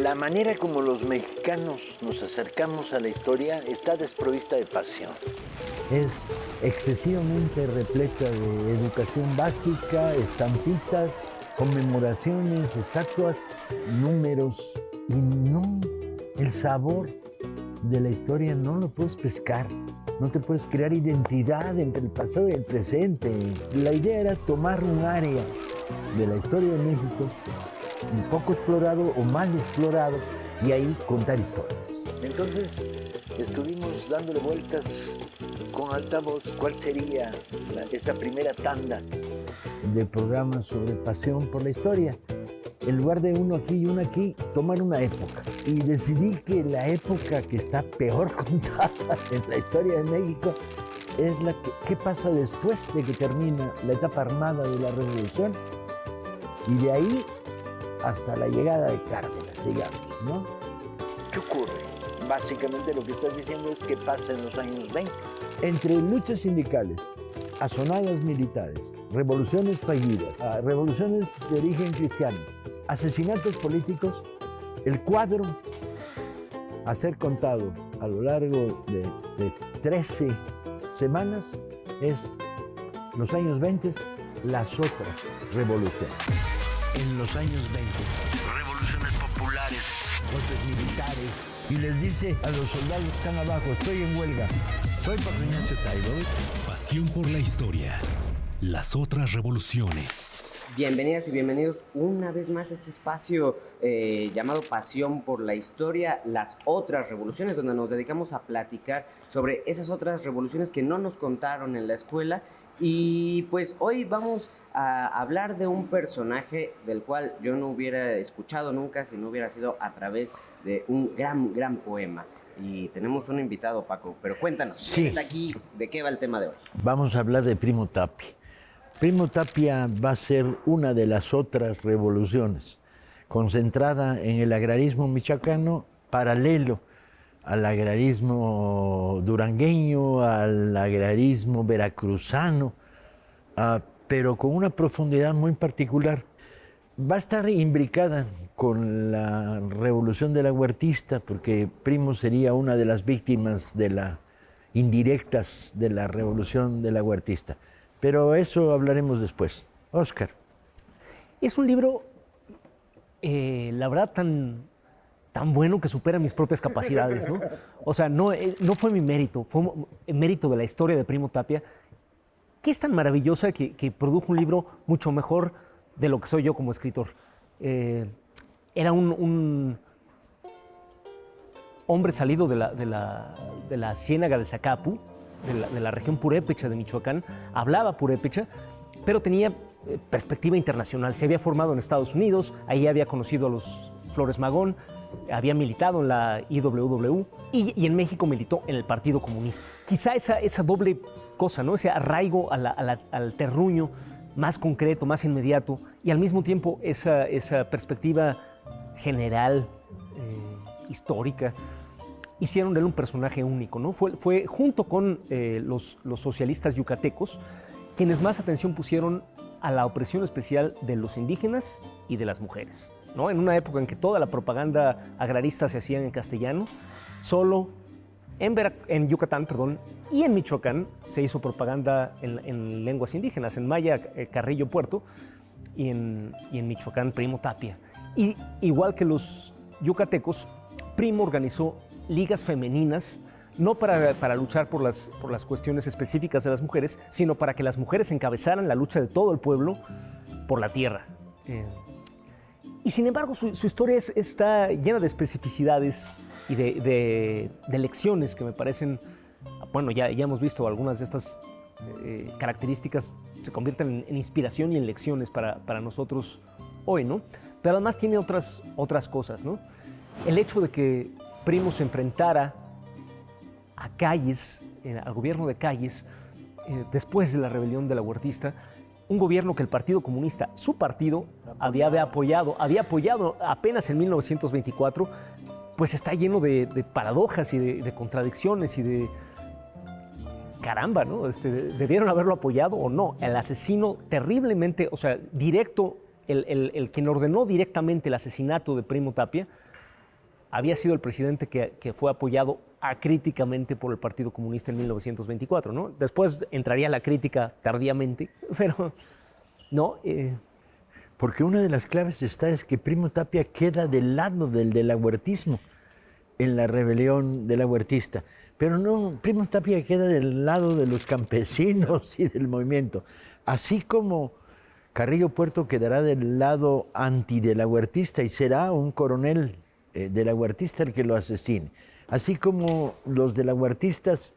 La manera como los mexicanos nos acercamos a la historia está desprovista de pasión. Es excesivamente repleta de educación básica, estampitas, conmemoraciones, estatuas, números y no, el sabor de la historia no lo puedes pescar. No te puedes crear identidad entre el pasado y el presente. La idea era tomar un área de la historia de México un poco explorado o mal explorado y ahí contar historias. Entonces estuvimos dándole vueltas con altavoz cuál sería esta primera tanda de programas sobre pasión por la historia. En lugar de uno aquí y uno aquí, tomar una época. Y decidí que la época que está peor contada en la historia de México es la que, ¿qué pasa después de que termina la etapa armada de la Revolución? Y de ahí hasta la llegada de Cárdenas, digamos, ¿no? ¿Qué ocurre? Básicamente lo que estás diciendo es qué pasa en los años 20. Entre luchas sindicales, azonadas militares, revoluciones fallidas, revoluciones de origen cristiano, asesinatos políticos, el cuadro a ser contado a lo largo de 13 semanas es los años 20, las otras revoluciones. En los años 20, Revoluciones populares, golpes militares, y les dice a los soldados que están abajo, estoy en huelga, soy Paco Ignacio Taibo. Pasión por la historia, las otras revoluciones. Bienvenidas y bienvenidos una vez más a este espacio llamado Pasión por la Historia, las otras revoluciones, donde nos dedicamos a platicar sobre esas otras revoluciones que no nos contaron en la escuela. Y pues hoy vamos a hablar de un personaje del cual yo no hubiera escuchado nunca si no hubiera sido a través de un gran poema. Y tenemos un invitado, Paco, pero cuéntanos, ¿quién está aquí? ¿De qué va el tema de hoy? Vamos a hablar de Primo Tapia. Primo Tapia va a ser una de las otras revoluciones, concentrada en el agrarismo michoacano, paralelo al agrarismo durangueño, al agrarismo veracruzano, pero con una profundidad muy particular. Va a estar imbricada con la revolución de la Huertista, porque Primo sería una de las víctimas indirectas de la revolución de la Huertista. Pero eso hablaremos después. Óscar. Es un libro, la verdad, tan bueno que supera mis propias capacidades, ¿no? O sea, no fue mi mérito, fue mérito de la historia de Primo Tapia, que es tan maravillosa que produjo un libro mucho mejor de lo que soy yo como escritor. Era un hombre salido de la ciénaga de Zacapu, de la región purépecha de Michoacán, hablaba purépecha, pero tenía perspectiva internacional. Se había formado en Estados Unidos, ahí había conocido a los Flores Magón, había militado en la IWW y en México militó en el Partido Comunista. Quizá esa doble cosa, ¿no? Ese arraigo al terruño más concreto, más inmediato, y al mismo tiempo esa perspectiva general, histórica, hicieron de él un personaje único, ¿no? Fue junto con los socialistas yucatecos quienes más atención pusieron a la opresión especial de los indígenas y de las mujeres, ¿no? En una época en que toda la propaganda agrarista se hacía en castellano, solo en Yucatán, y en Michoacán se hizo propaganda en lenguas indígenas, en maya Carrillo Puerto y en Michoacán Primo Tapia. Y igual que los yucatecos, Primo organizó ligas femeninas, no para luchar por las cuestiones específicas de las mujeres, sino para que las mujeres encabezaran la lucha de todo el pueblo por la tierra. Y sin embargo, su historia está llena de especificidades y de lecciones que me parecen, bueno, ya hemos visto algunas de estas características se convierten en inspiración y en lecciones para nosotros hoy, ¿no? Pero además tiene otras cosas, ¿no? El hecho de que Primo se enfrentara a Calles, al gobierno de Calles, después de la rebelión de la Huertista, un gobierno que el Partido Comunista, su partido, había apoyado apenas en 1924, pues está lleno de paradojas y de contradicciones y de... Caramba, ¿no? ¿Debieron haberlo apoyado o no? El asesino terriblemente, o sea, directo, el quien ordenó directamente el asesinato de Primo Tapia, había sido el presidente que fue apoyado acríticamente por el Partido Comunista en 1924, ¿no? Después entraría la crítica tardíamente, pero no. Porque una de las claves es que Primo Tapia queda del lado del delahuertismo en la rebelión delahuertista. Pero no, Primo Tapia queda del lado de los campesinos y del movimiento. Así como Carrillo Puerto quedará del lado antidelahuertista y será un coronel delahuertista el que lo asesine. Así como los delahuertistas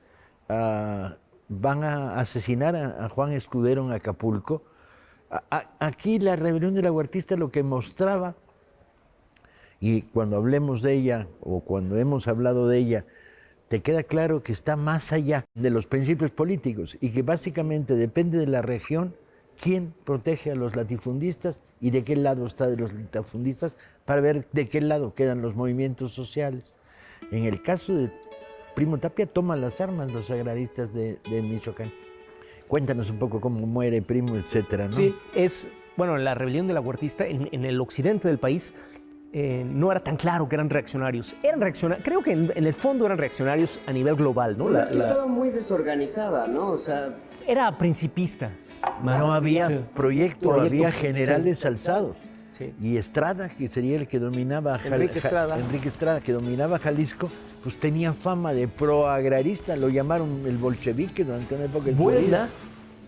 van a asesinar a Juan Escudero en Acapulco, aquí la rebelión delahuertista lo que mostraba, y cuando hablemos de ella o cuando hemos hablado de ella, te queda claro que está más allá de los principios políticos y que básicamente depende de la región quién protege a los latifundistas y de qué lado está de los latifundistas para ver de qué lado quedan los movimientos sociales. En el caso de Primo Tapia, toman las armas los agraristas de Michoacán. Cuéntanos un poco cómo muere Primo, etcétera, ¿no? Sí, bueno, la rebelión delahuertista en el occidente del país no era tan claro que eran reaccionarios. Creo que en el fondo eran reaccionarios a nivel global, ¿no? Estaba muy desorganizada, ¿no? O sea, era principista. No había proyecto, había generales sí. alzados. Sí. Y Estrada, que sería el que dominaba Enrique Estrada, que dominaba Jalisco, pues tenía fama de proagrarista, lo llamaron el bolchevique durante una época de su vida.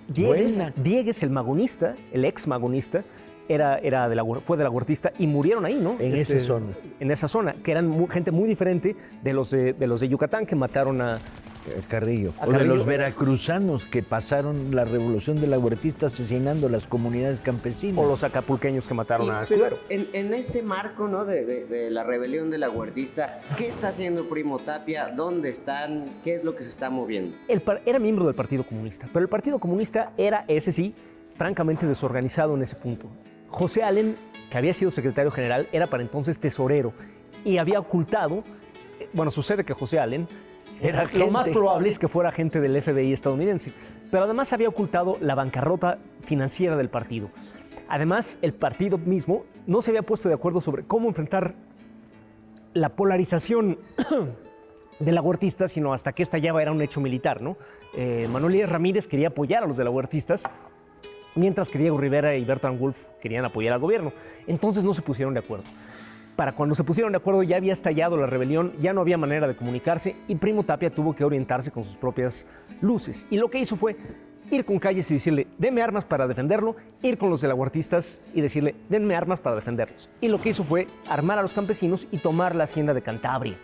Diegues, el magonista, el ex magonista, fue delahuertista y murieron ahí, ¿no? En esa zona. En esa zona, que eran gente muy diferente de los de Yucatán que mataron a Carrillo. A O de Carrillo. los veracruzanos que pasaron la revolución delahuertista asesinando a las comunidades campesinas. o los acapulqueños que mataron a pero Escudero. en este marco, ¿no? de la rebelión delahuertista, ¿qué está haciendo Primo Tapia? ¿Dónde están? ¿Qué es lo que se está moviendo? Era miembro del Partido Comunista, pero el Partido Comunista era, ese sí, francamente desorganizado en ese punto. José Allen, que había sido secretario general, era para entonces tesorero y había ocultado, bueno, sucede que José Allen, lo más probable es que fuera agente del FBI estadounidense, pero además había ocultado la bancarrota financiera del partido. Además, el partido mismo no se había puesto de acuerdo sobre cómo enfrentar la polarización delahuertista, sino hasta que esta ya era un hecho militar, ¿no? Manuel Díaz Ramírez quería apoyar a los delahuertistas, mientras que Diego Rivera y Bertrand Wolff querían apoyar al gobierno. Entonces no se pusieron de acuerdo. Para cuando se pusieron de acuerdo ya había estallado la rebelión, ya no había manera de comunicarse y Primo Tapia tuvo que orientarse con sus propias luces. Y lo que hizo fue ir con Calles y decirle, denme armas para defenderlo, ir con los delahuertistas y decirle, denme armas para defenderlos. Y lo que hizo fue armar a los campesinos y tomar la hacienda de Cantabria,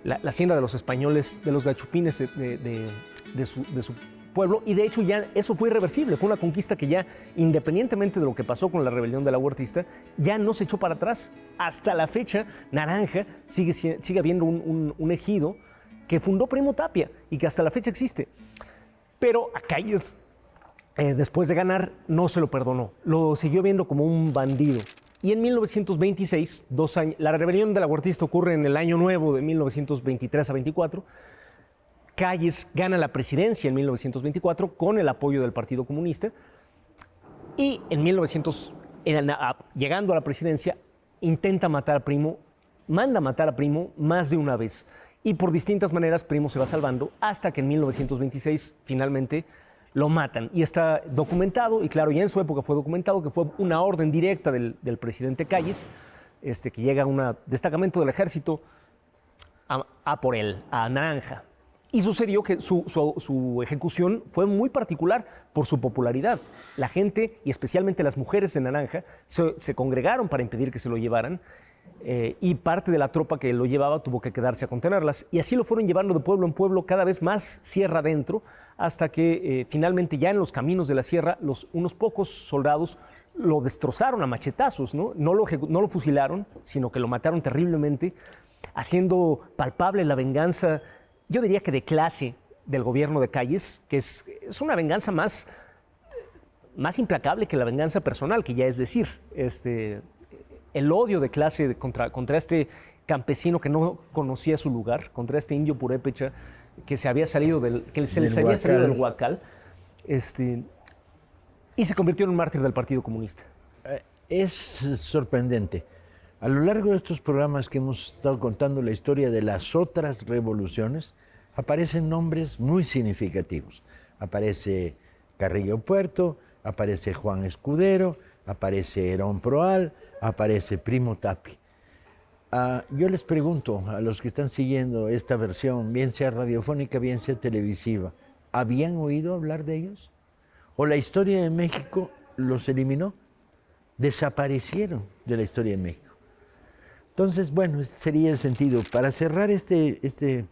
la hacienda de los españoles, de los gachupines de su pueblo, y de hecho ya eso fue irreversible, fue una conquista que ya, independientemente de lo que pasó con la rebelión delahuertista, ya no se echó para atrás. Hasta la fecha, Naranja sigue habiendo un ejido que fundó Primo Tapia y que hasta la fecha existe. Pero a Calles, después de ganar, no se lo perdonó, lo siguió viendo como un bandido. Y en 1926, la rebelión delahuertista ocurre en el año nuevo de 1923 a 24, Calles gana la presidencia en 1924 con el apoyo del Partido Comunista y llegando a la presidencia intenta matar a Primo, manda matar a Primo más de una vez y por distintas maneras Primo se va salvando hasta que en 1926 finalmente lo matan y está documentado, y claro, ya en su época fue documentado que fue una orden directa del presidente Calles, que llega a un destacamento del ejército a por él, a Naranja. Y sucedió que su ejecución fue muy particular por su popularidad. La gente, y especialmente las mujeres de Naranja, se congregaron para impedir que se lo llevaran y parte de la tropa que lo llevaba tuvo que quedarse a contenerlas. Y así lo fueron llevando de pueblo en pueblo, cada vez más sierra adentro, hasta que finalmente ya en los caminos de la sierra, unos pocos soldados lo destrozaron a machetazos, ¿no? No lo fusilaron, sino que lo mataron terriblemente, haciendo palpable la venganza, yo diría que de clase, del gobierno de Calles, que es una venganza más implacable que la venganza personal, que ya es decir, el odio de clase contra este campesino que no conocía su lugar, contra este indio purépecha que se les había salido del Huacal, y se convirtió en un mártir del Partido Comunista. Es sorprendente. A lo largo de estos programas que hemos estado contando la historia de las otras revoluciones, aparecen nombres muy significativos. Aparece Carrillo Puerto, aparece Juan Escudero, aparece Herón Proal, aparece Primo Tapia. Yo les pregunto a los que están siguiendo esta versión, bien sea radiofónica, bien sea televisiva, ¿habían oído hablar de ellos? ¿O la historia de México los eliminó? Desaparecieron de la historia de México. Entonces, bueno, este sería el sentido. Para cerrar este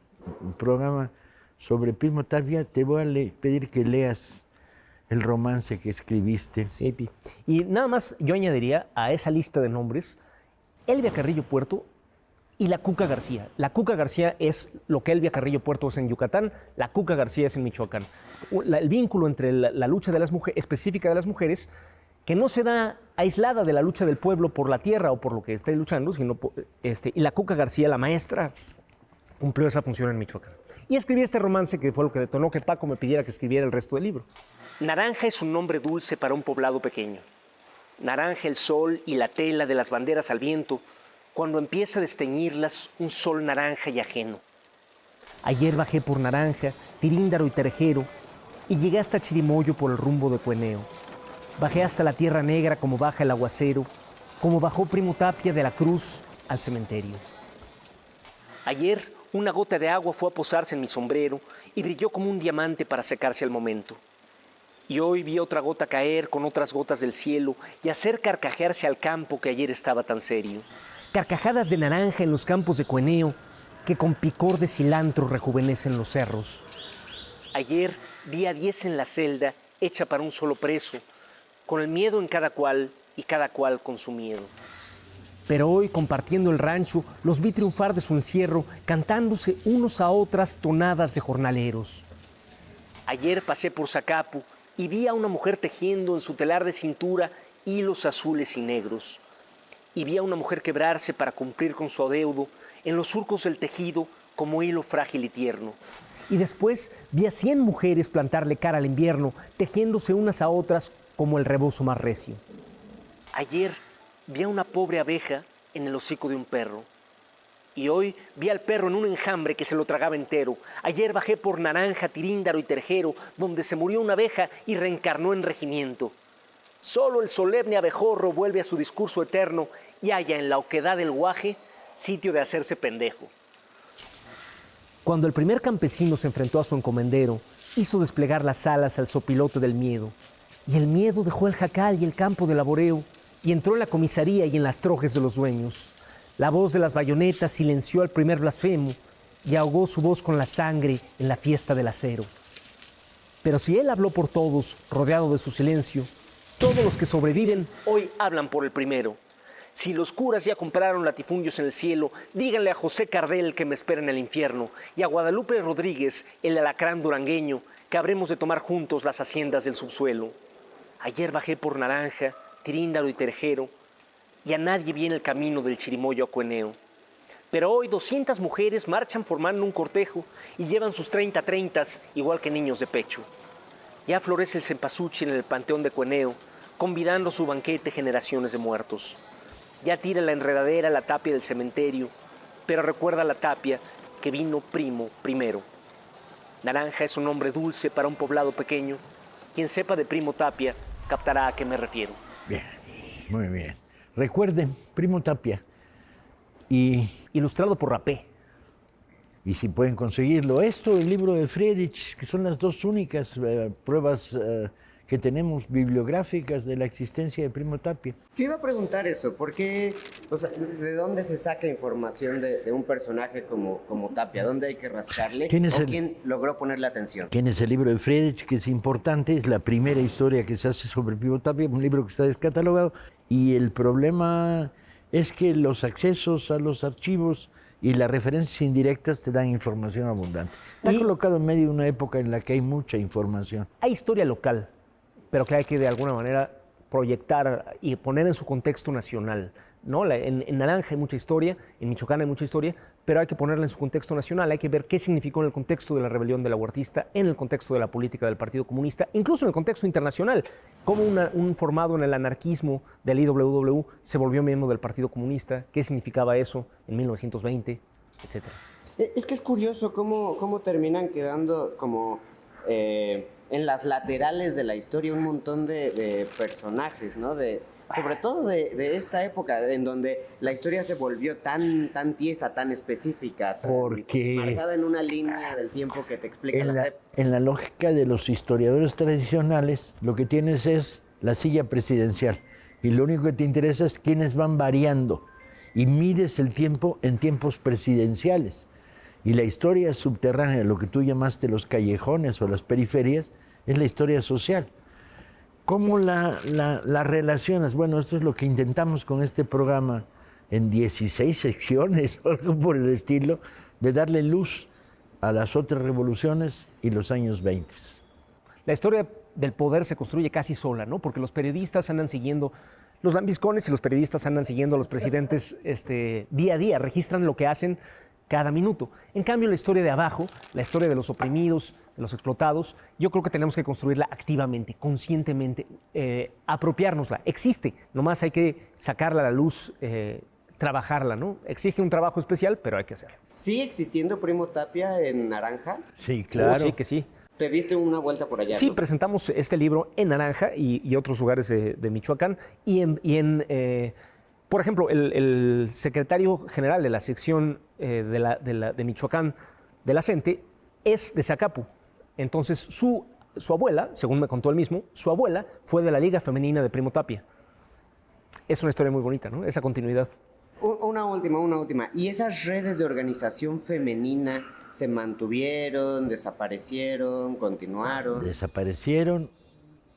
programa sobre Primo Tapia, te voy a pedir que leas el romance que escribiste. Sí, Pi. Y nada más yo añadiría a esa lista de nombres Elvia Carrillo Puerto y la Cuca García. La Cuca García es lo que Elvia Carrillo Puerto es en Yucatán, la Cuca García es en Michoacán. El vínculo entre la lucha de las mujeres, específica de las mujeres, que no se da aislada de la lucha del pueblo por la tierra o por lo que esté luchando, sino y la Cuca García, la maestra, cumplió esa función en Michoacán. Y escribí este romance que fue lo que detonó que Paco me pidiera que escribiera el resto del libro. Naranja es un nombre dulce para un poblado pequeño. Naranja el sol y la tela de las banderas al viento, cuando empieza a desteñirlas un sol naranja y ajeno. Ayer bajé por Naranja, Tiríndaro y Terejero, y llegué hasta Chirimoyo por el rumbo de Cueneo. Bajé hasta la Tierra Negra como baja el aguacero, como bajó Primo Tapia de la cruz al cementerio. Ayer una gota de agua fue a posarse en mi sombrero y brilló como un diamante para secarse al momento. Y hoy vi otra gota caer con otras gotas del cielo y hacer carcajearse al campo que ayer estaba tan serio. Carcajadas de naranja en los campos de Cueneo, que con picor de cilantro rejuvenecen los cerros. Ayer vi a 10 en la celda, hecha para un solo preso, con el miedo en cada cual y cada cual con su miedo. Pero hoy, compartiendo el rancho, los vi triunfar de su encierro, cantándose unos a otras tonadas de jornaleros. Ayer pasé por Zacapu y vi a una mujer tejiendo en su telar de cintura hilos azules y negros. Y vi a una mujer quebrarse para cumplir con su adeudo en los surcos del tejido como hilo frágil y tierno. Y después vi a 100 mujeres plantarle cara al invierno, tejiéndose unas a otras como el rebozo más recio. Ayer vi a una pobre abeja en el hocico de un perro. Y hoy vi al perro en un enjambre que se lo tragaba entero. Ayer bajé por Naranja, Tiríndaro y Terejero, donde se murió una abeja y reencarnó en regimiento. Solo el solemne abejorro vuelve a su discurso eterno y halla en la oquedad del guaje sitio de hacerse pendejo. Cuando el primer campesino se enfrentó a su encomendero, hizo desplegar las alas al sopilote del miedo. Y el miedo dejó el jacal y el campo de laboreo, y entró en la comisaría y en las trojes de los dueños. La voz de las bayonetas silenció al primer blasfemo y ahogó su voz con la sangre en la fiesta del acero. Pero si él habló por todos, rodeado de su silencio, todos los que sobreviven hoy hablan por el primero. Si los curas ya compraron latifundios en el cielo, díganle a José Cardel que me espera en el infierno y a Guadalupe Rodríguez, el alacrán durangueño, que habremos de tomar juntos las haciendas del subsuelo. Ayer bajé por Naranja, Tiríndaro y Terejero, y a nadie vi en el camino del Chirimoyo a Cueneo. Pero hoy 200 mujeres marchan formando un cortejo y llevan sus 30 igual que niños de pecho. Ya florece el cempasúchil en el panteón de Cueneo, convidando a su banquete generaciones de muertos. Ya tira la enredadera la tapia del cementerio, pero recuerda la tapia que vino Primo primero. Naranja es un nombre dulce para un poblado pequeño. Quien sepa de Primo Tapia captará a qué me refiero. Bien, muy bien. Recuerden, Primo Tapia. ilustrado por Rapé. Y si pueden conseguirlo. Esto, el libro de Friedrich, que son las dos únicas pruebas que tenemos bibliográficas de la existencia de Primo Tapia. Yo iba a preguntar eso, porque, o sea, ¿de dónde se saca información de un personaje como Tapia? ¿Dónde hay que rascarle? ¿Quién logró ponerle atención? ¿Quién es el libro de Friedrich? Que es importante, es la primera historia que se hace sobre Primo Tapia, un libro que está descatalogado, y el problema es que los accesos a los archivos y las referencias indirectas te dan información abundante. Está colocado en medio de una época en la que hay mucha información. Hay historia local, pero que hay que de alguna manera proyectar y poner en su contexto nacional. ¿no? En Naranja hay mucha historia, en Michoacán hay mucha historia, pero hay que ponerla en su contexto nacional, hay que ver qué significó en el contexto de la rebelión de la Huertista, en el contexto de la política del Partido Comunista, incluso en el contexto internacional, cómo un formado en el anarquismo del IWW se volvió miembro del Partido Comunista, qué significaba eso en 1920, etcétera. Es que es curioso cómo terminan quedando como en las laterales de la historia un montón de personajes, ¿no? Sobre todo de esta época en donde la historia se volvió tan tiesa, tan específica, Porque marcada en una línea del tiempo que te explica la SEP. en la lógica de los historiadores tradicionales, lo que tienes es la silla presidencial y lo único que te interesa es quiénes van variando y mides el tiempo en tiempos presidenciales. Y la historia subterránea, lo que tú llamaste los callejones o las periferias, es la historia social. ¿Cómo la relacionas? Bueno, esto es lo que intentamos con este programa en 16 secciones o algo por el estilo, de darle luz a las otras revoluciones y los años 20. La historia del poder se construye casi sola, ¿no? Porque los periodistas andan siguiendo, los lambiscones y los periodistas andan siguiendo a los presidentes día a día, registran lo que hacen cada minuto. En cambio, la historia de abajo, la historia de los oprimidos, de los explotados, yo creo que tenemos que construirla activamente, conscientemente, apropiárnosla. Existe, nomás hay que sacarla a la luz, trabajarla, ¿no? Exige un trabajo especial, pero hay que hacerlo. ¿Sigue existiendo Primo Tapia en Naranja? Sí, claro. Sí, que sí. Te diste una vuelta por allá, Sí, ¿no? presentamos este libro en Naranja y otros lugares de Michoacán. Por ejemplo, el secretario general de la sección de Michoacán de la CENTE es de Zacapu. Entonces, su abuela, según me contó él mismo, su abuela fue de la Liga Femenina de Primo Tapia. Es una historia muy bonita, ¿no? Esa continuidad. Una última. ¿Y esas redes de organización femenina se mantuvieron, desaparecieron, continuaron? Desaparecieron,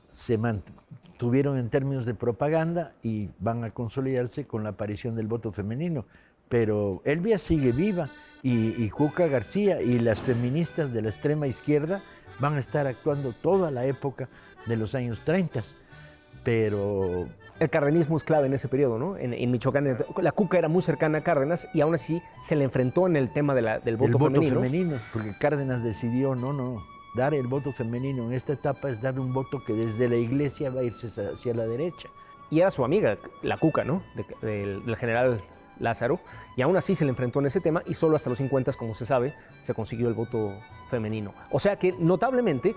se mantuvieron en términos de propaganda y van a consolidarse con la aparición del voto femenino. Pero Elvia sigue viva y Cuca García y las feministas de la extrema izquierda van a estar actuando toda la época de los años 30. Pero el cardenismo es clave en ese periodo, ¿no? En Michoacán, la Cuca era muy cercana a Cárdenas y aún así se le enfrentó en el tema del voto femenino. Porque Cárdenas decidió, no, dar el voto femenino en esta etapa es dar un voto que desde la iglesia va a irse hacia la derecha. Y era su amiga, la Cuca, ¿no? Del general Lázaro, y aún así se le enfrentó en ese tema y solo hasta los 50, como se sabe, se consiguió el voto femenino. O sea que notablemente,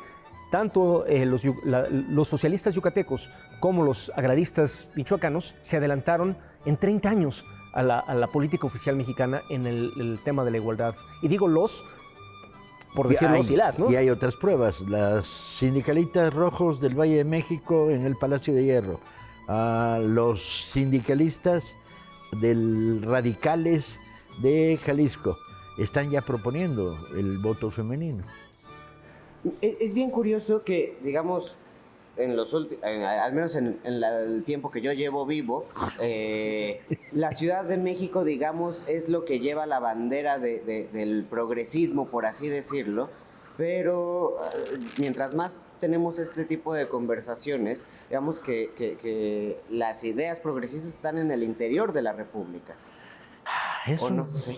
tanto los socialistas yucatecos como los agraristas michoacanos se adelantaron en 30 años a la política oficial mexicana en el tema de la igualdad. Y digo por decir los y las, ¿no? Y hay otras pruebas. Las sindicalistas rojos del Valle de México en el Palacio de Hierro, los sindicalistas radicales de Jalisco están ya proponiendo el voto femenino. Es bien curioso que, digamos, al menos en el tiempo que yo llevo vivo, la Ciudad de México, digamos, es lo que lleva la bandera del progresismo, por así decirlo, pero mientras más tenemos este tipo de conversaciones, digamos que las ideas progresistas están en el interior de la República. Eso o no sé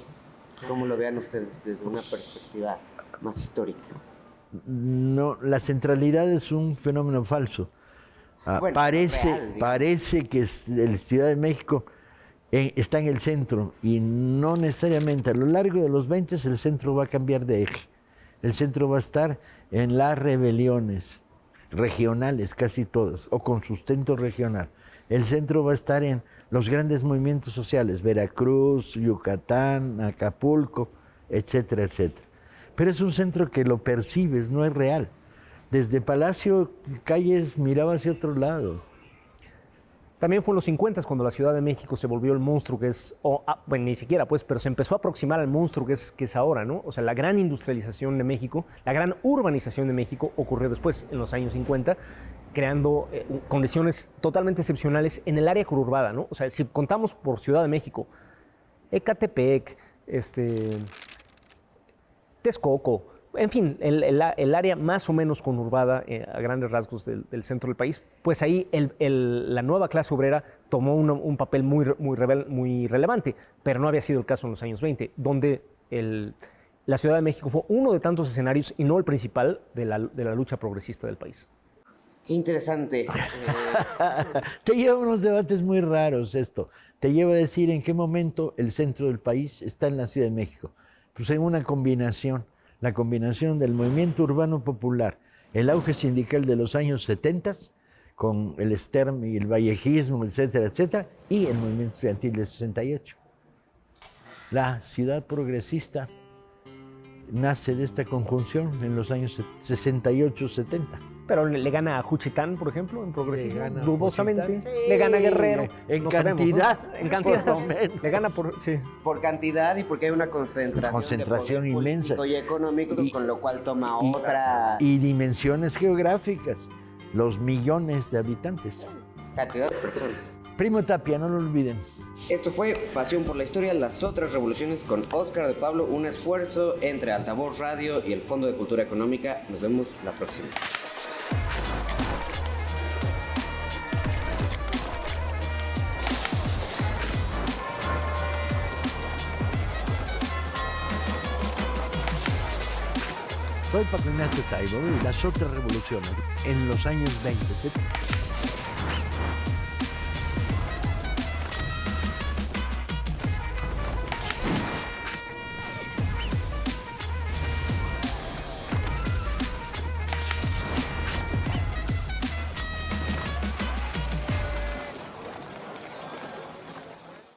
cómo lo vean ustedes desde una perspectiva más histórica. No, la centralidad es un fenómeno falso. Bueno, parece que el Ciudad de México está en el centro y no necesariamente. A lo largo de los 20 el centro va a cambiar de eje. El centro va a estar en las rebeliones regionales, casi todas, o con sustento regional. El centro va a estar en los grandes movimientos sociales, Veracruz, Yucatán, Acapulco, etcétera, etcétera. Pero es un centro que lo percibes, no es real. Desde Palacio Calles miraba hacia otro lado. También fue en los 50 cuando la Ciudad de México se volvió el monstruo que es, bueno, ni siquiera pues, pero se empezó a aproximar al monstruo que es ahora, ¿no? O sea, la gran industrialización de México, la gran urbanización de México ocurrió después, en los años 50, creando condiciones totalmente excepcionales en el área conurbada, ¿no? O sea, si contamos por Ciudad de México, Ecatepec, Texcoco, en fin, el área más o menos conurbada, a grandes rasgos del centro del país, pues ahí la nueva clase obrera tomó un papel muy relevante, pero no había sido el caso en los años 20, donde la Ciudad de México fue uno de tantos escenarios y no el principal de la lucha progresista del país. Qué interesante. Te lleva a unos debates muy raros esto. Te lleva a decir en qué momento el centro del país está en la Ciudad de México. Pues en una combinación, la combinación del movimiento urbano popular, el auge sindical de los años 70, con el Stern y el vallejismo, etcétera, etcétera, y el movimiento estudiantil de 68. La ciudad progresista nace de esta conjunción en los años 68-70. Pero le gana a Juchitán, por ejemplo, en progresismo, Le gana a dudosamente. Juchitán, sí. Le gana a Guerrero. En no cantidad, sabemos, ¿no? En cantidad. por lo menos. Le gana por... Sí. Por cantidad y porque hay una concentración de poder inmensa. político y económico, con lo cual toma y- otra Y dimensiones geográficas, los millones de habitantes. cantidad de personas. Primo Tapia, no lo olviden. Esto fue Pasión por la Historia, las otras revoluciones con Óscar de Pablo, un esfuerzo entre Altavoz Radio y el Fondo de Cultura Económica. Nos vemos la próxima. Soy Paco Ignacio Taibo y las otras revoluciones en los años 20.